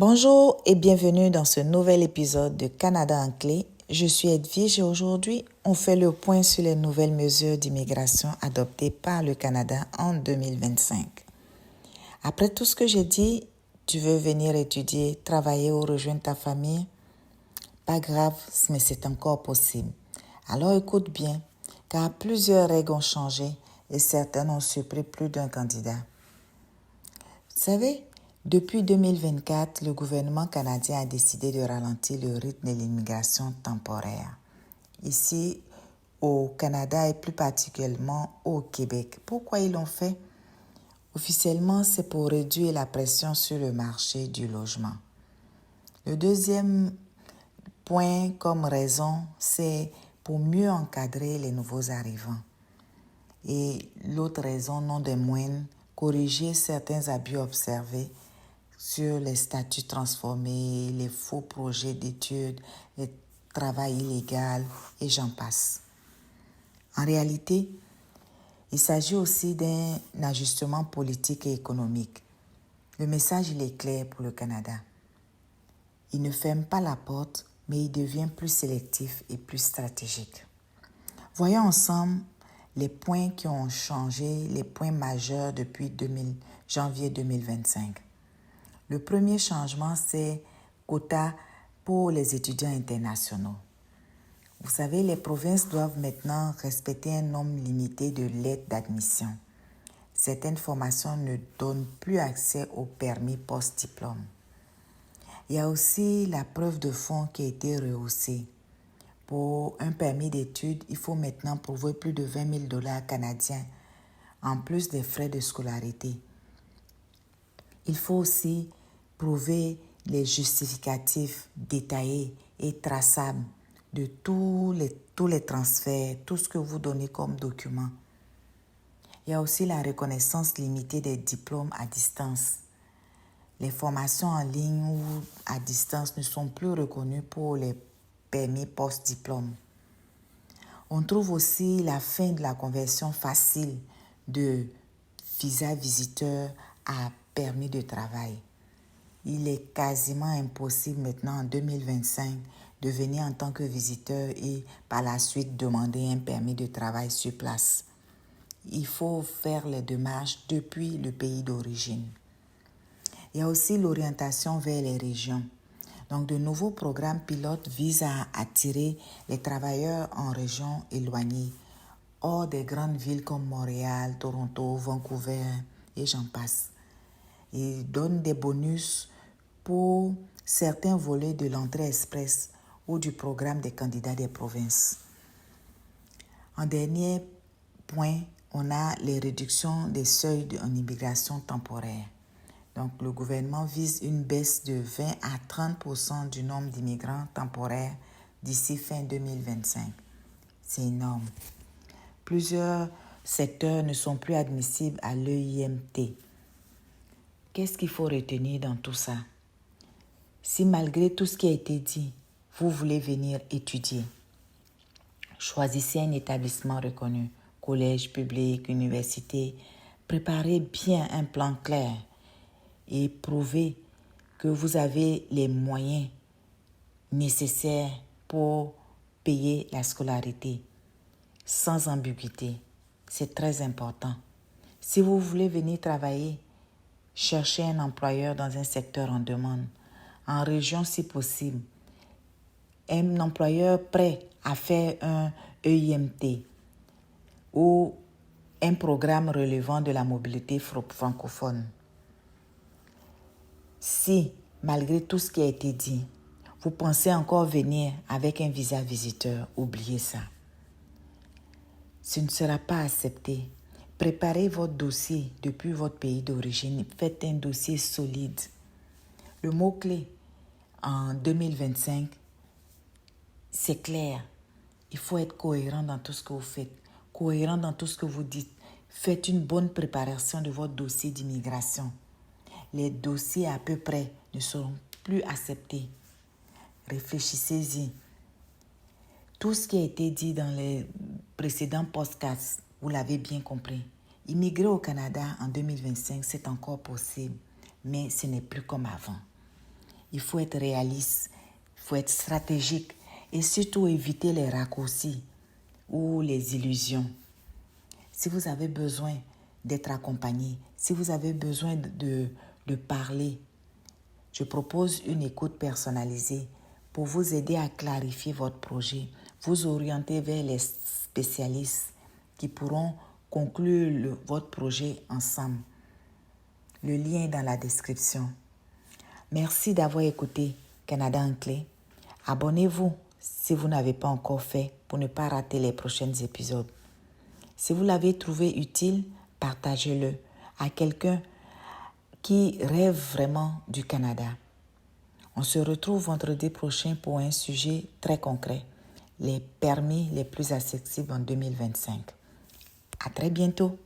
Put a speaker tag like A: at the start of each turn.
A: Bonjour et bienvenue dans ce nouvel épisode de Canada en clé. Je suis Edwige et aujourd'hui, on fait le point sur les nouvelles mesures d'immigration adoptées par le Canada en 2025. Après tout ce que j'ai dit, tu veux venir étudier, travailler ou rejoindre ta famille? Pas grave, mais c'est encore possible. Alors écoute bien, car plusieurs règles ont changé et certaines ont surpris plus d'un candidat. Vous savez, depuis 2024, le gouvernement canadien a décidé de ralentir le rythme de l'immigration temporaire. Ici, au Canada et plus particulièrement au Québec. Pourquoi ils l'ont fait? Officiellement, c'est pour réduire la pression sur le marché du logement. Le deuxième point comme raison, c'est pour mieux encadrer les nouveaux arrivants. Et l'autre raison, non des moindres, corriger certains abus observés sur les statuts transformés, les faux projets d'études, le travail illégal et j'en passe. En réalité, il s'agit aussi d'un ajustement politique et économique. Le message il est clair pour le Canada. Il ne ferme pas la porte, mais il devient plus sélectif et plus stratégique. Voyons ensemble les points qui ont changé, les points majeurs depuis janvier 2025. Le premier changement, c'est quota pour les étudiants internationaux. Vous savez, les provinces doivent maintenant respecter un nombre limité de lettres d'admission. Certaines formations ne donnent plus accès au permis post-diplôme. Il y a aussi la preuve de fonds qui a été rehaussée. Pour un permis d'études, il faut maintenant prouver plus de 20 000 $ canadiens, en plus des frais de scolarité. Il faut aussi prouver les justificatifs détaillés et traçables de tous les transferts, tout ce que vous donnez comme document. Il y a aussi la reconnaissance limitée des diplômes à distance. Les formations en ligne ou à distance ne sont plus reconnues pour les permis post-diplôme. On trouve aussi la fin de la conversion facile de visa visiteur à permis de travail. Il est quasiment impossible maintenant en 2025 de venir en tant que visiteur et par la suite demander un permis de travail sur place. Il faut faire les démarches depuis le pays d'origine. Il y a aussi l'orientation vers les régions. Donc, de nouveaux programmes pilotes visent à attirer les travailleurs en régions éloignées, hors des grandes villes comme Montréal, Toronto, Vancouver et j'en passe. Ils donnent des bonus pour certains volets de l'entrée express ou du programme des candidats des provinces. En dernier point, on a les réductions des seuils en immigration temporaire. Donc, le gouvernement vise une baisse de 20 à 30% du nombre d'immigrants temporaires d'ici fin 2025. C'est énorme. Plusieurs secteurs ne sont plus admissibles à l'EIMT. Qu'est-ce qu'il faut retenir dans tout ça? Si malgré tout ce qui a été dit, vous voulez venir étudier, choisissez un établissement reconnu, collège public, université. Préparez bien un plan clair et prouvez que vous avez les moyens nécessaires pour payer la scolarité sans ambiguïté. C'est très important. Si vous voulez venir travailler, cherchez un employeur dans un secteur en demande, en région si possible. Un employeur prêt à faire un EIMT ou un programme relevant de la mobilité francophone. Si, malgré tout ce qui a été dit, vous pensez encore venir avec un visa visiteur, oubliez ça. Ce ne sera pas accepté. Préparez votre dossier depuis votre pays d'origine. Faites un dossier solide. Le mot-clé en 2025, c'est clair. Il faut être cohérent dans tout ce que vous faites, cohérent dans tout ce que vous dites. Faites une bonne préparation de votre dossier d'immigration. Les dossiers à peu près ne seront plus acceptés. Réfléchissez-y. Tout ce qui a été dit dans les précédents podcasts, vous l'avez bien compris. Immigrer au Canada en 2025, c'est encore possible, mais ce n'est plus comme avant. Il faut être réaliste, il faut être stratégique et surtout éviter les raccourcis ou les illusions. Si vous avez besoin d'être accompagné, si vous avez besoin de parler, je propose une écoute personnalisée pour vous aider à clarifier votre projet, vous orienter vers les spécialistes qui pourront conclure votre projet ensemble. Le lien est dans la description. Merci d'avoir écouté Canada en clé. Abonnez-vous si vous n'avez pas encore fait pour ne pas rater les prochains épisodes. Si vous l'avez trouvé utile, partagez-le à quelqu'un qui rêve vraiment du Canada. On se retrouve vendredi prochain pour un sujet très concret, les permis les plus accessibles en 2025. À très bientôt.